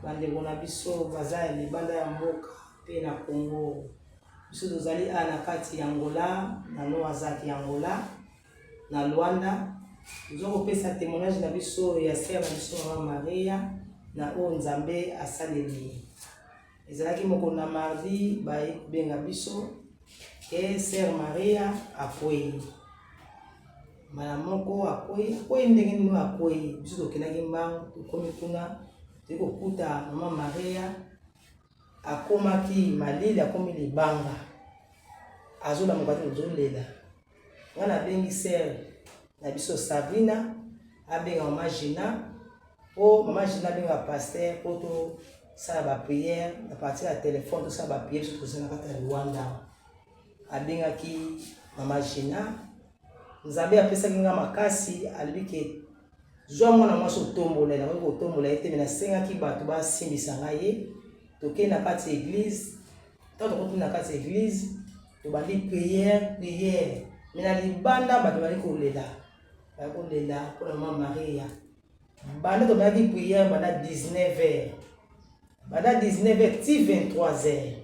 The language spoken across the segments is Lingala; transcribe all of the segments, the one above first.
bandeko na biso baza ya libanda ya mboka pe na Congo. Biso tozali na kati ya Angola, na Noazaki ya Angola, na Luanda. Nous pesa témoignage na biso ya sœur na biso Mama Maria na o Nzambe asaleli. Ezalaki moko na mardi ba benga biso ke sœur Maria akwei. Mala moko akwei ndenge nini akwei. Biso tokendaki mbangu tokomi kuna tokokuta Mama Maria akomaki malili akomi libanga. Azola mokati ozolela. Wana bengi sœur na biso Sabrina abenga Mama Gina o Mama Gina benga pasteur poto sala ba prière à partir ya téléphone to sala ba prière sur kozana kata ya Luanda. Abenga ki Mama Gina Nzambe apesa kinga makasi alibike zwa mwana mwaso tombola na ko tombola ete na senga ki bato ba simbisa ngaye toke na kati église to to na kati église to bandi prière mina libanda bato bali kolela pour Mama Maria. Banda to bandi prière banda 19h. Banda 19h ti 23h.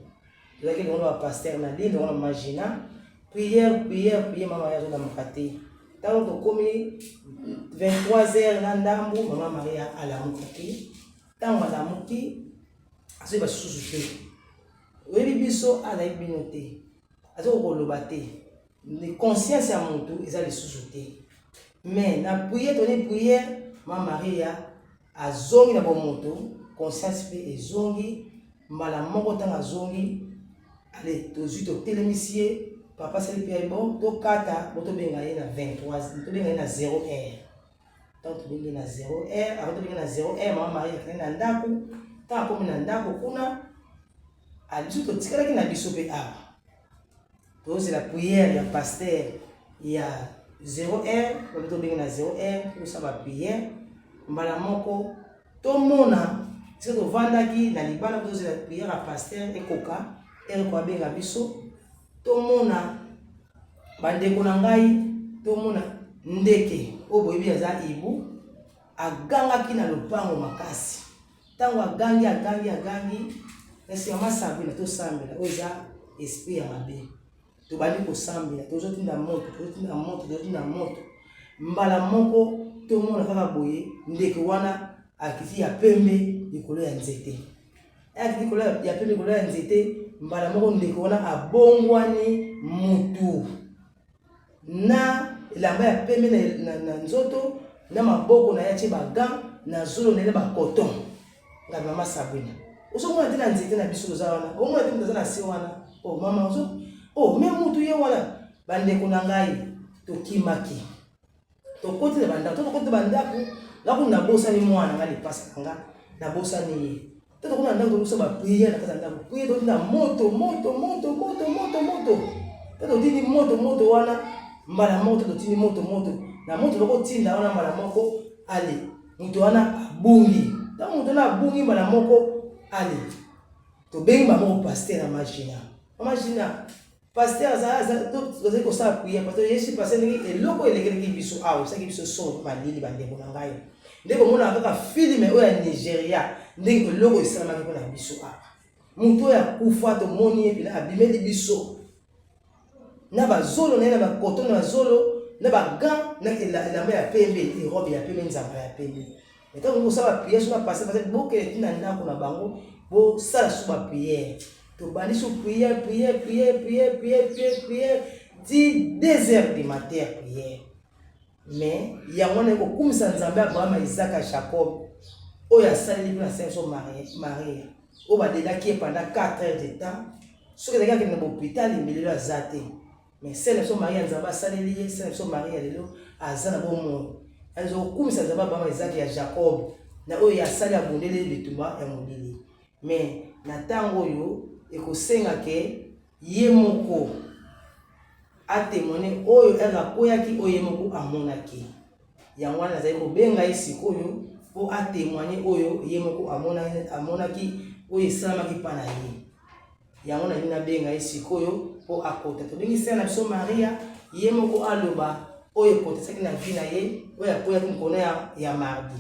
Toki le wa pasteur na li on imagina prière Mama Maria zo na mokate. Tant to komi 23h na ndambu Mama Maria ala mokate. Tant ala moki aso ba susu te. Webi biso ala ibinote. Azo ko lobate. Ni conscience ya muntu eza le susu te. Mais na prière toni prière Mama Maria azongi na bomoto conscience pe ezongi mala moko tanga zongi allez tozu to télémissier papa sali pe bon to kata boto benga ye na 23 to benga ye na 0h donc to benga na 0h avant to benga na 0h Mama Maria kana na ndako ta komi na ndako kuna alizu to tikala ki na biso pe a to c'est la prière ya pasteur ya 0h to benga na 0h to sa ba prière mbala moko to mona c'est to vandaki na libana to c'est la prière ya pasteur ekoka ko benga biso to mona bandeko na ngai to mona ndeke o boyebi aza ibu agangaki na lopango makasi tango agangi esi Mama Sabrina to sambela oza esprit ya mabe to bali ko sambela to zotinda moto mbala moko to mona kaka boye ndeke wana akiti ya pembe likolo ya nzete akiti likolo ya pembe likolo ya nzete mbala moko ndeko wana abongwani mutu na elamba ya pembe na nzoto na maboko na yache baga na zolo na ba coton nga Mama Sabrina oso mwana tena nzete na biso za wana o mwana tena na si wana o mama oso o me mutu ye wana bandeko na ngai to kimaki to kote na banda to kote banda la ko na bosa ni mwana ngali pasa nga na bosa ni toto kuna ndako to ba prière na kata ndako prière to na moto toto tini moto wana mbala moto to tini moto na moto loko tinda wana mbala moko ale moto wana abungi ta moto na abungi mbala moko ale to bengi ba moko pasteur na machina pasteur za to ko sa prière parce que yeshi pasteur ni eloko elekeli biso awo sa ki biso so malili bandeko na ngai ndeko mona kaka filme o ya Nigeria ndenge logo esalama ko na biso apa muto ya kufa to moni ebila abimeli biso na bazolo na ba coton na zolo na ba gant na la ya pembe robe ya pembe nzamba ya pembe eta ngo sala prière sur passer parce que boke tina ndako na bango bo sala sur ba prière to bani sur prière 10 heures du matin prière mais yango na ko kumisa nzambe Abraham Isaac Jacob oya sali na Saint Maria o ba dedaki pendant 4 heures de temps ce que quelqu'un qui na hôpital il a zaté mais Saint Maria nzambe sali lié Saint Maria lelo azana bomo azo kumisa nzambe Abraham Isaac ya Jacob na oya sali abondele bitumba ya modeli mais na tango yo ekosenga ke ye moko a témoigner oyo ela koyaki oyo moko amonaki yango wana zai ko benga isikoyo po a témoigner oyo ye moko amonaki oyo esalamaki pa na ye yango na nina benga isikoyo po akota to bengi Saint Maria ye moko aloba oyo kotisaki na vie na ye oyo akoyaki mkono ya mardi.